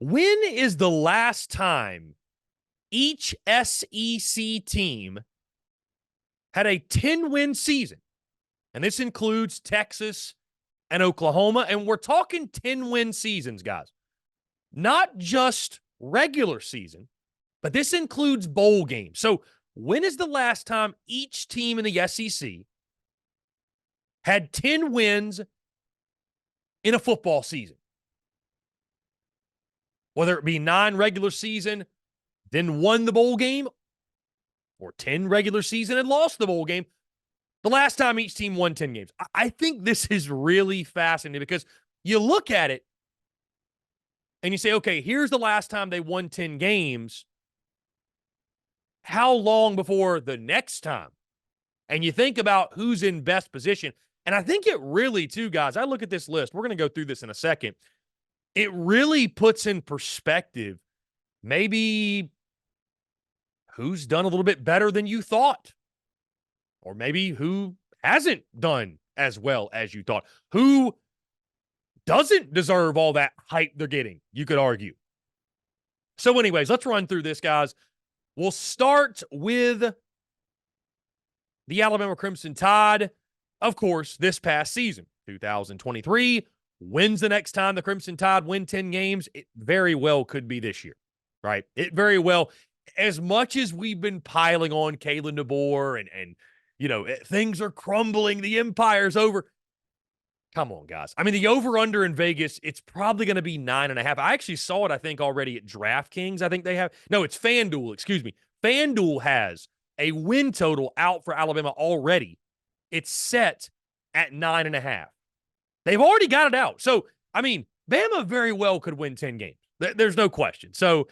When is the last time each SEC team had a 10-win season? And this includes Texas and Oklahoma. And we're talking 10-win seasons, guys. Not just regular season, but this includes bowl games. So when is the last time each team in the SEC had 10 wins in a football season? Whether it be 9 regular season, then won the bowl game, or 10 regular season and lost the bowl game. The last time each team won 10 games. I think this is really fascinating because you look at it and you say, okay, here's the last time they won 10 games. How long before the next time? And you think about who's in best position. And I think it really, too, guys, I look at this list. We're going to go through this in a second. It really puts in perspective maybe who's done a little bit better than you thought. Or maybe who hasn't done as well as you thought. Who doesn't deserve all that hype they're getting, you could argue. So anyways, let's run through this, guys. We'll start with the Alabama Crimson Tide. Of course, this past season, 2023, when's the next time the Crimson Tide win 10 games? It very well could be this year, right? It very well, as much as we've been piling on Kalen DeBoer and you know, things are crumbling, the empire's over. Come on, guys. I mean, the over-under in Vegas, it's probably going to be 9.5. I actually saw it, I think, already at DraftKings. I think they have. No, it's FanDuel, excuse me. FanDuel has a win total out for Alabama already. It's set at 9.5. They've already got it out. So, I mean, Bama very well could win 10 games. There's no question. So,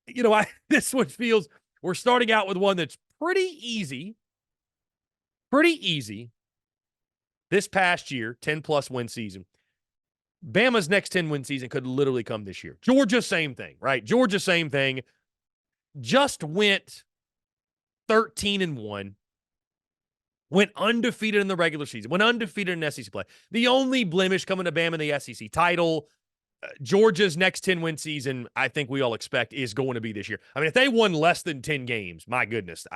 you know, this one feels we're starting out with one that's pretty easy. Pretty easy. This past year, 10-plus win season. Bama's next 10-win season could literally come this year. Georgia, same thing, right? Georgia, same thing. Just went 13-1. Went undefeated in the regular season. Went undefeated in SEC play. The only blemish coming to Bama in the SEC title. Georgia's next 10-win season, I think we all expect, is going to be this year. I mean, if they won less than 10 games, my goodness,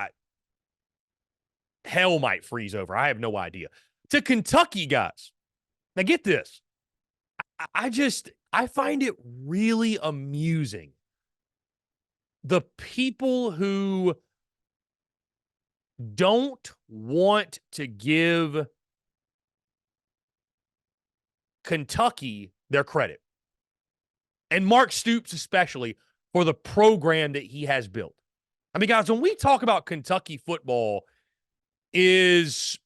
hell might freeze over. I have no idea. To Kentucky, guys. Now get this. I find it really amusing. The people who don't want to give Kentucky their credit, and Mark Stoops especially, for the program that he has built. I mean, guys, when we talk about Kentucky football is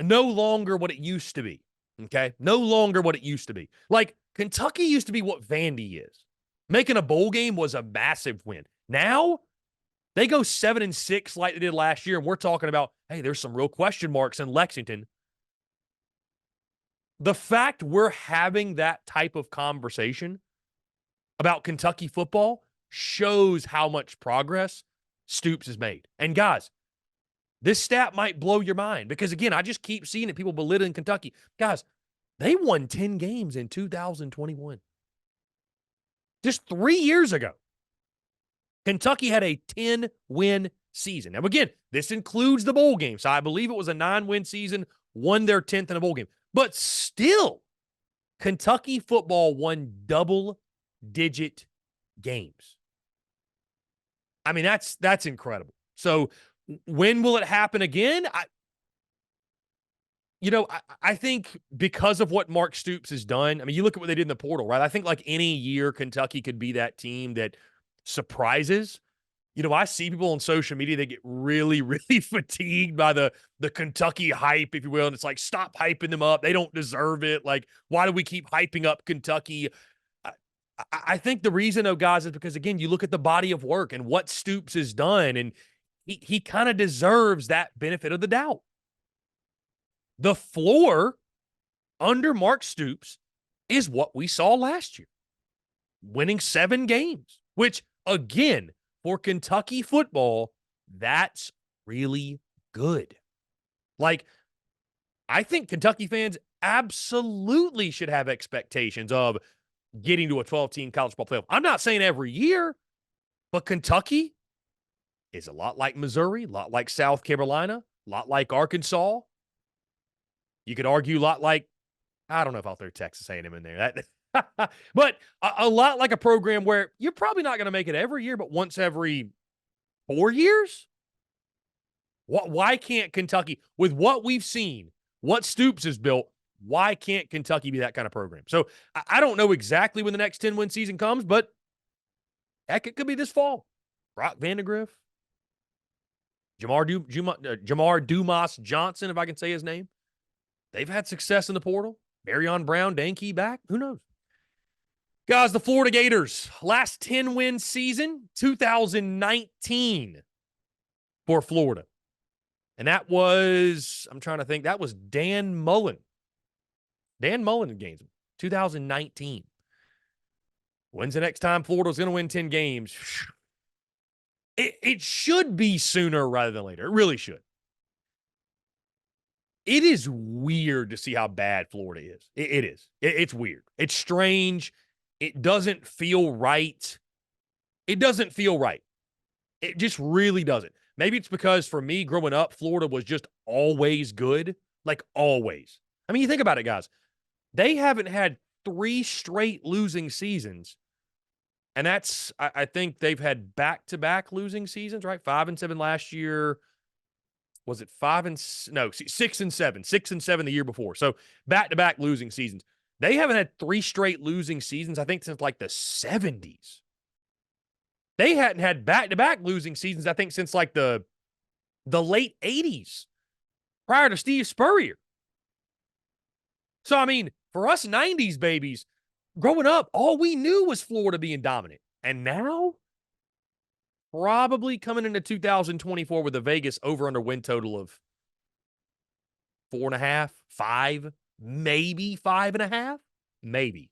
no longer what it used to be, okay? No longer what it used to be. Like, Kentucky used to be what Vandy is. Making a bowl game was a massive win. Now, they go 7-6 like they did last year, and we're talking about, hey, there's some real question marks in Lexington. The fact we're having that type of conversation about Kentucky football shows how much progress Stoops has made. And guys, this stat might blow your mind because, again, I just keep seeing it. People belittling Kentucky. Guys, they won 10 games in 2021. Just 3 years ago, Kentucky had a 10-win season. Now, again, this includes the bowl game. So I believe it was a 9-win season, won their 10th in a bowl game. But still, Kentucky football won double-digit games. I mean, that's incredible. So when will it happen again? I think because of what Mark Stoops has done, I mean, you look at what they did in the portal, right? I think like any year, Kentucky could be that team that surprises. You know, I see people on social media, they get really, really fatigued by the Kentucky hype, if you will. And it's like, stop hyping them up. They don't deserve it. Like, why do we keep hyping up Kentucky? I think the reason, though, guys, is because, again, you look at the body of work and what Stoops has done, and he kind of deserves that benefit of the doubt. The floor under Mark Stoops is what we saw last year, winning 7 games, which, again, for Kentucky football, that's really good. Like, I think Kentucky fans absolutely should have expectations of getting to a 12-team college football playoff. I'm not saying every year, but Kentucky is a lot like Missouri, a lot like South Carolina, a lot like Arkansas. You could argue a lot like, I don't know if I'll throw Texas A&M in there. But a lot like a program where you're probably not going to make it every year, but once every 4 years? Why can't Kentucky, with what we've seen, what Stoops has built, why can't Kentucky be that kind of program? So I don't know exactly when the next 10-win season comes, but heck, it could be this fall. Brock Vandagriff, Jamar Dumas Johnson, if I can say his name. They've had success in the portal. Marion Brown, Dane Key back. Who knows? Guys, the Florida Gators, last 10-win season, 2019 for Florida. And that was, I'm trying to think, that was Dan Mullen. Dan Mullen in Gainesville, 2019. When's the next time Florida's going to win 10 games? It should be sooner rather than later. It really should. It is weird to see how bad Florida is. It is. It's weird. It's strange. It doesn't feel right. It doesn't feel right. It just really doesn't. Maybe it's because for me, growing up, Florida was just always good. Like always. I mean, you think about it, guys. They haven't had 3 straight losing seasons. And that's, I think they've had back-to-back losing seasons, right? 5-7 last year. Was it 6 and 7? 6 and 7 the year before. So back-to-back losing seasons. They haven't had 3 straight losing seasons, I think, since like the 70s. They hadn't had back-to-back losing seasons, I think, since like the late 80s, prior to Steve Spurrier. So, I mean, for us 90s babies, growing up, all we knew was Florida being dominant. And now, probably coming into 2024 with a Vegas over-under win total of 4.5, 5, maybe 5.5, maybe.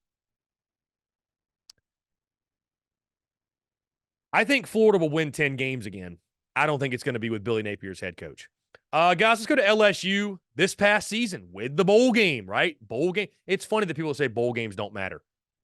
I think Florida will win 10 games again. I don't think it's going to be with Billy Napier's head coach. Guys, let's go to LSU this past season with the bowl game, right? Bowl game. It's funny that people say bowl games don't matter.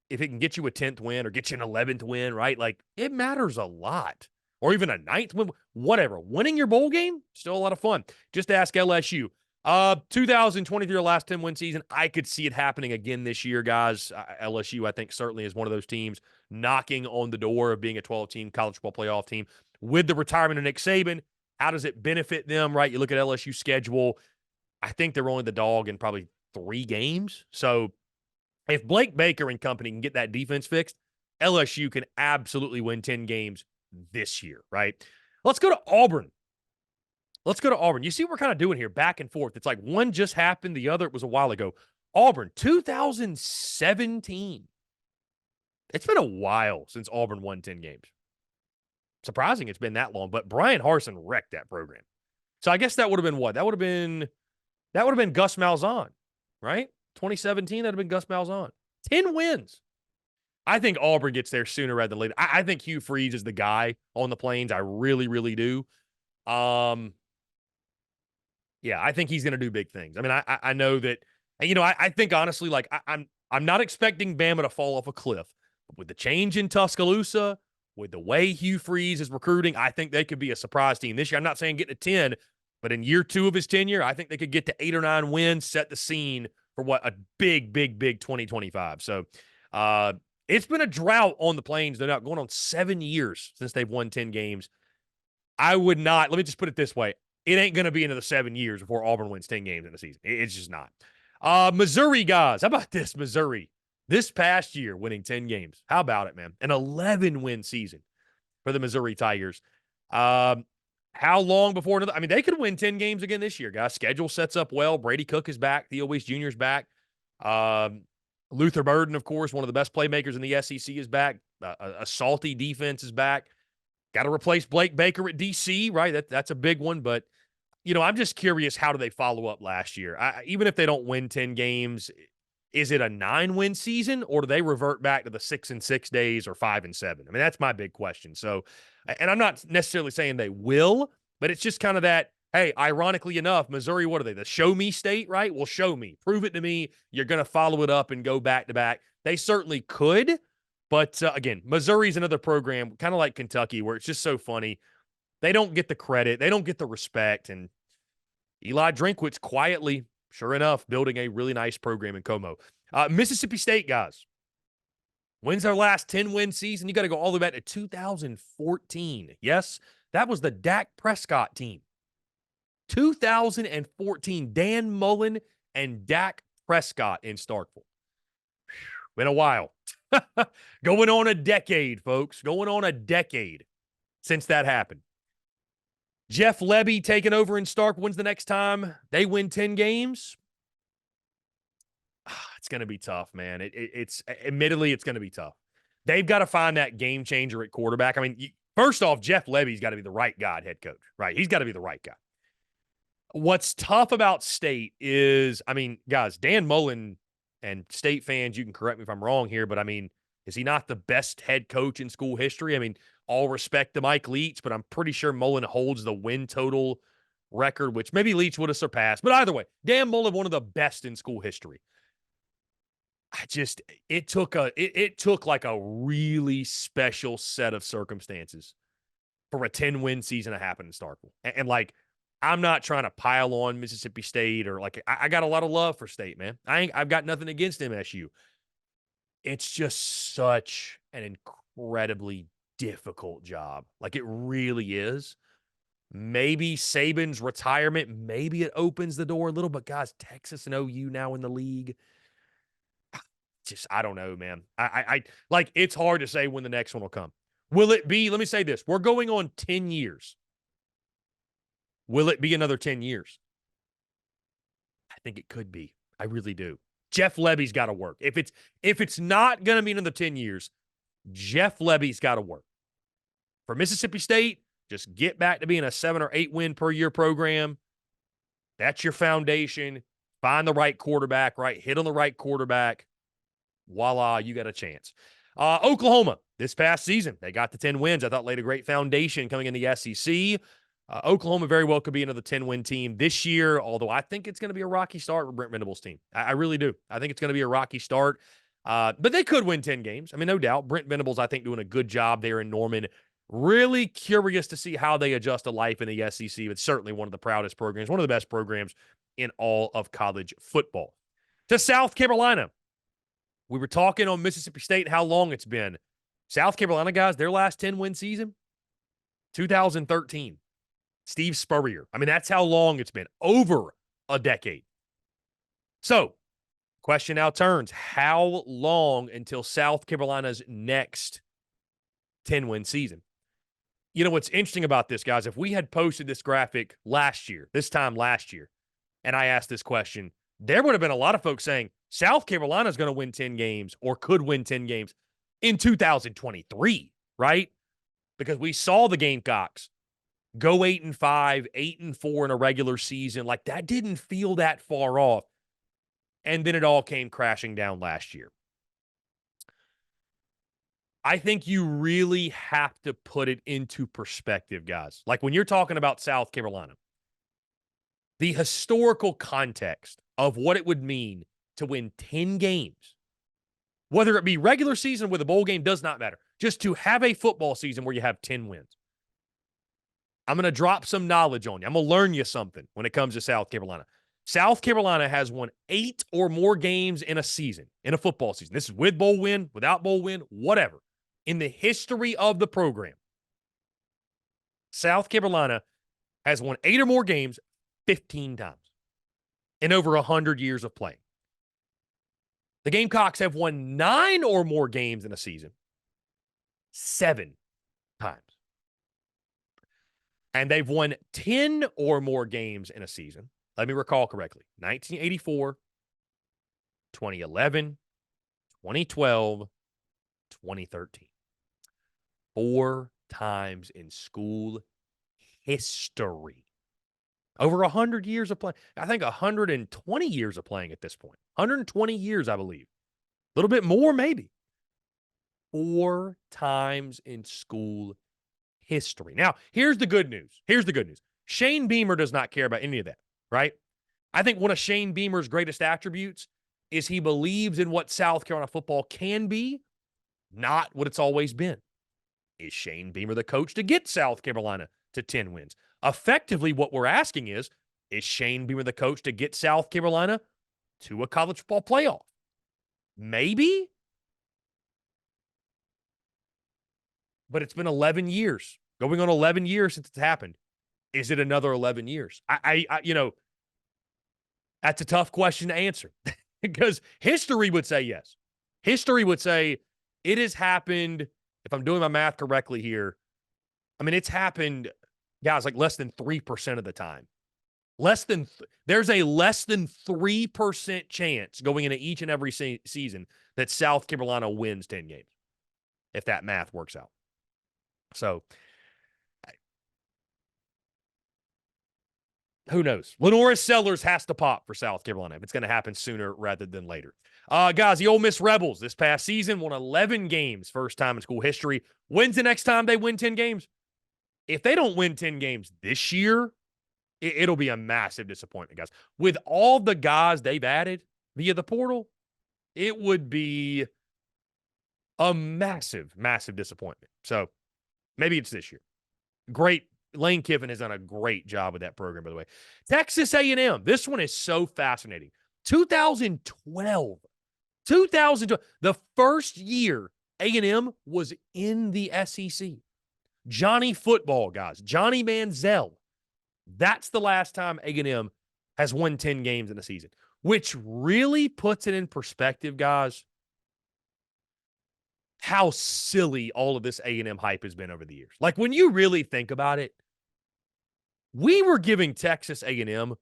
If it can get you a 10th win or get you an 11th win, right? Like, it matters a lot. Or even a 9th win, whatever. Winning your bowl game, still a lot of fun. Just ask LSU. 2023, last 10-win season, I could see it happening again this year, guys. LSU, I think, certainly is one of those teams knocking on the door of being a 12-team college football playoff team. With the retirement of Nick Saban, how does it benefit them, right? You look at LSU's schedule. I think they're only the dog in probably 3 games. So if Blake Baker and company can get that defense fixed, LSU can absolutely win 10 games this year, right? Let's go to Auburn. You see what we're kind of doing here, back and forth. It's like one just happened, the other, it was a while ago. Auburn, 2017. It's been a while since Auburn won 10 games. Surprising it's been that long, but Brian Harsin wrecked that program. So I guess that would have been what? That would have been Gus Malzahn, right? 2017, that would have been Gus Malzahn. 10 wins. I think Auburn gets there sooner rather than later. I think Hugh Freeze is the guy on the Plains. I really, really do. Yeah, I think he's going to do big things. I mean, I know that, I think honestly, like I'm not expecting Bama to fall off a cliff, but with the change in Tuscaloosa, with the way Hugh Freeze is recruiting, I think they could be a surprise team this year. I'm not saying get to 10, but in year 2 of his tenure, I think they could get to 8 or 9 wins, set the scene for what a big 2025. So, it's been a drought on the Plains. They're not going on 7 years since they've won 10 games. I would not, let me just put it this way. It ain't going to be another 7 years before Auburn wins 10 games in a season. It's just not. Missouri, guys. How about this, Missouri? This past year, winning 10 games. How about it, man? An 11-win season for the Missouri Tigers. How long before another? I mean, they could win 10 games again this year, guys. Schedule sets up well. Brady Cook is back. Theo Weiss Jr. is back. Luther Burden, of course, one of the best playmakers in the SEC, is back. A salty defense is back. Got to replace Blake Baker at DC, right? That's a big one. But, I'm just curious, how do they follow up last year? Even if they don't win 10 games, is it a 9-win season, or do they revert back to the 6-6 days or 5-7? I mean, that's my big question. So, and I'm not necessarily saying they will, but it's just kind of that, hey, ironically enough, Missouri, what are they? The show me state, right? Well, show me. Prove it to me. You're going to follow it up and go back-to-back. They certainly could. But again, Missouri's another program, kind of like Kentucky, where it's just so funny. They don't get the credit. They don't get the respect. And Eli Drinkwitz quietly, sure enough, building a really nice program in Como. Mississippi State, guys. When's their last 10-win season? You got to go all the way back to 2014. Yes, that was the Dak Prescott team. 2014, Dan Mullen and Dak Prescott in Starkville. Been a while. Going on a decade, folks. Going on a decade since that happened. Jeff Lebby taking over in Stark. When's the next time they win 10 games? It's going to be tough, man. It's admittedly, it's going to be tough. They've got to find that game changer at quarterback. I mean, first off, Jeff Lebby's got to be the right guy at head coach, right? He's got to be the right guy. What's tough about State is, I mean, guys, Dan Mullen and State fans, you can correct me if I'm wrong here, but I mean, is he not the best head coach in school history? I mean, all respect to Mike Leach, but I'm pretty sure Mullen holds the win total record, which maybe Leach would have surpassed. But either way, Dan Mullen, one of the best in school history. It took like a really special set of circumstances for a 10-win season to happen in Starkville. And like, I'm not trying to pile on Mississippi State or like, I got a lot of love for State, man. I've got nothing against MSU. It's just such an incredibly difficult job. Like, it really is. Maybe Saban's retirement, maybe it opens the door a little, but guys, Texas and OU now in the league. I don't know, man. I like, it's hard to say when the next one will come. Will it be, let me say this, we're going on 10 years. Will it be another 10 years? I think it could be. I really do. Jeff Lebby's got to work. If it's not going to be another 10 years, Jeff Lebby's got to work. For Mississippi State, just get back to being a 7 or 8 win per year program. That's your foundation. Find the right quarterback, right? Hit on the right quarterback. Voila, you got a chance. Oklahoma, this past season, they got to 10 wins. I thought laid a great foundation coming in the SEC. Oklahoma very well could be another 10-win team this year, although I think it's going to be a rocky start with Brent Venables' team. I really do. I think it's going to be a rocky start. But they could win 10 games. I mean, no doubt. Brent Venables, I think, doing a good job there in Norman. Really curious to see how they adjust to life in the SEC, but certainly one of the proudest programs, one of the best programs in all of college football. To South Carolina. We were talking on Mississippi State how long it's been. South Carolina, guys, their last 10-win season, 2013. Steve Spurrier. I mean, that's how long it's been. Over a decade. So, question now turns. How long until South Carolina's next 10-win season? You know what's interesting about this, guys? If we had posted this graphic this time last year, and I asked this question, there would have been a lot of folks saying South Carolina is going to win 10 games or could win 10 games in 2023, right? Because we saw the Gamecocks go 8-5, 8-4 in a regular season. Like, that didn't feel that far off. And then it all came crashing down last year. I think you really have to put it into perspective, guys. Like, when you're talking about South Carolina, the historical context of what it would mean to win 10 games, whether it be regular season with a bowl game, does not matter. Just to have a football season where you have 10 wins. I'm going to drop some knowledge on you. I'm going to learn you something when it comes to South Carolina. South Carolina has won 8 or more games in a season, in a football season. This is with bowl win, without bowl win, whatever. In the history of the program, South Carolina has won 8 or more games 15 times in over 100 years of playing. The Gamecocks have won 9 or more games in a season 7 times. And they've won 10 or more games in a season. Let me recall correctly. 1984, 2011, 2012, 2013. 4 times in school history. Over 100 years of playing. I think 120 years of playing at this point. 120 years, I believe. A little bit more, maybe. 4 times in school history. Now, here's the good news. Shane Beamer does not care about any of that, right? I think one of Shane Beamer's greatest attributes is he believes in what South Carolina football can be, not what it's always been. Is Shane Beamer the coach to get South Carolina to 10 wins? Effectively, what we're asking is Shane Beamer the coach to get South Carolina to a college football playoff? Maybe. But it's been 11 years, going on 11 years since it's happened. Is it another 11 years? That's a tough question to answer because history would say yes. History would say it has happened, if I'm doing my math correctly here, I mean, it's happened, guys, like less than 3% of the time. There's a less than 3% chance going into each and every season that South Carolina wins 10 games, if that math works out. So, who knows? LaNorris Sellers has to pop for South Carolina if it's going to happen sooner rather than later. Guys, the Ole Miss Rebels this past season won 11 games, first time in school history. When's the next time they win 10 games? If they don't win 10 games this year, it'll be a massive disappointment, guys. With all the guys they've added via the portal, it would be a massive, massive disappointment. So maybe it's this year. Great. Lane Kiffin has done a great job with that program, by the way. Texas A&M. This one is so fascinating. 2012. The first year A&M was in the SEC. Johnny Football, guys. Johnny Manziel. That's the last time A&M has won 10 games in a season, which really puts it in perspective, guys, how silly all of this A&M hype has been over the years. Like, when you really think about it, we were giving Texas A&M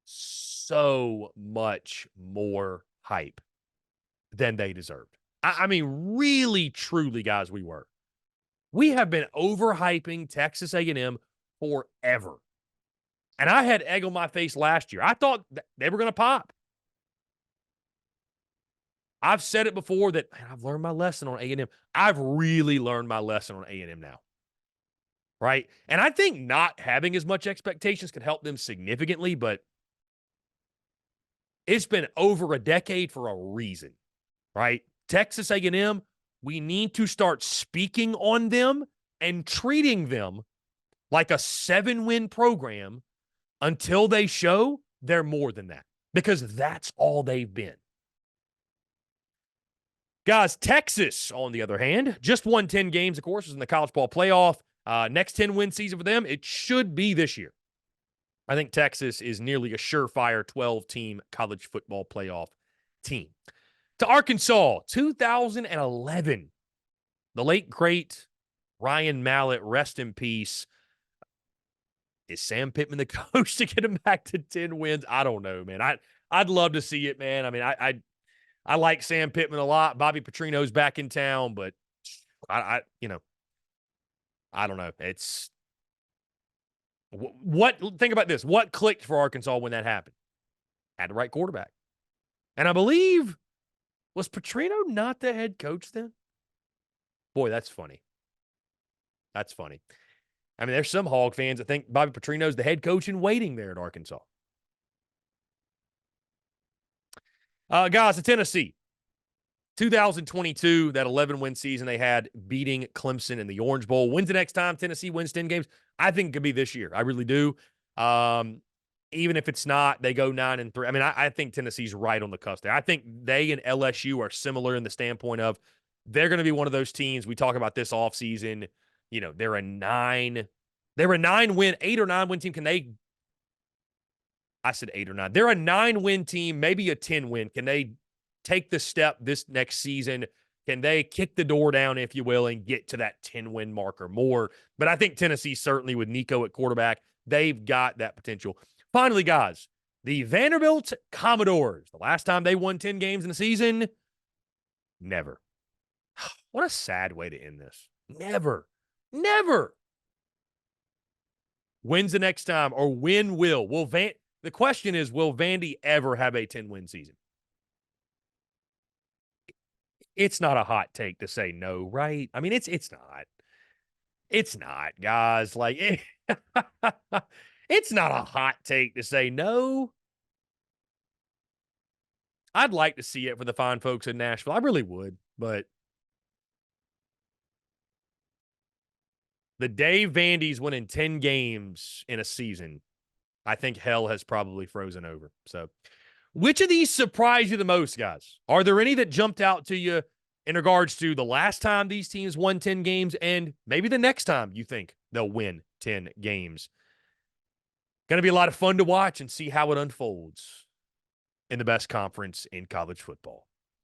so much more hype than they deserved. I mean, really, truly, guys, we were. We have been overhyping Texas A&M forever. And I had egg on my face last year. I thought they were going to pop. I've said it before that, man, I've learned my lesson on A&M. I've really learned my lesson on A&M now. Right? And I think not having as much expectations can help them significantly, but it's been over a decade for a reason. Right? Texas A&M, we need to start speaking on them and treating them like a 7-win program until they show they're more than that, because that's all they've been. Guys, Texas, on the other hand, just won 10 games, of course, was in the college ball playoff. Next 10-win season for them, it should be this year. I think Texas is nearly a surefire 12-team college football playoff team. To Arkansas, 2011. The late, great Ryan Mallett, rest in peace. Is Sam Pittman the coach to get him back to 10 wins? I don't know, man. I'd love to see it, man. I mean, I like Sam Pittman a lot. Bobby Petrino's back in town, but I don't know. It's think about this. What clicked for Arkansas when that happened? Had the right quarterback. And I believe, was Petrino not the head coach then? Boy, that's funny. That's funny. I mean, there's some Hog fans that think Bobby Petrino's the head coach in waiting there at Arkansas. Guys, to Tennessee. 2022, that 11-win season they had, beating Clemson in the Orange Bowl. When's the next time Tennessee wins 10 games? I think it could be this year. I really do. Even if it's not, they go 9-3. I mean, I think Tennessee's right on the cusp there. I think they and LSU are similar in the standpoint of they're going to be one of those teams. We talk about this offseason. You know, they're a 9-win, 8 or 9-win team. Can they? I said 8 or 9. They're a 9-win team, maybe a 10-win. Can they take the step this next season? Can they kick the door down, if you will, and get to that 10-win mark or more? But I think Tennessee, certainly with Nico at quarterback, they've got that potential. Finally, guys, the Vanderbilt Commodores. The last time they won 10 games in a season, never. What a sad way to end this. Never. When's the next time, or when will the question is, will Vandy ever have a 10-win season? It's not a hot take to say no, right? I mean, it's not. It's not, guys. Like, it's not a hot take to say no. I'd like to see it for the fine folks in Nashville. I really would, but the day Vandy's winning 10 games in a season, I think hell has probably frozen over. So, which of these surprised you the most, guys? Are there any that jumped out to you in regards to the last time these teams won 10 games and maybe the next time you think they'll win 10 games? Going to be a lot of fun to watch and see how it unfolds in the best conference in college football.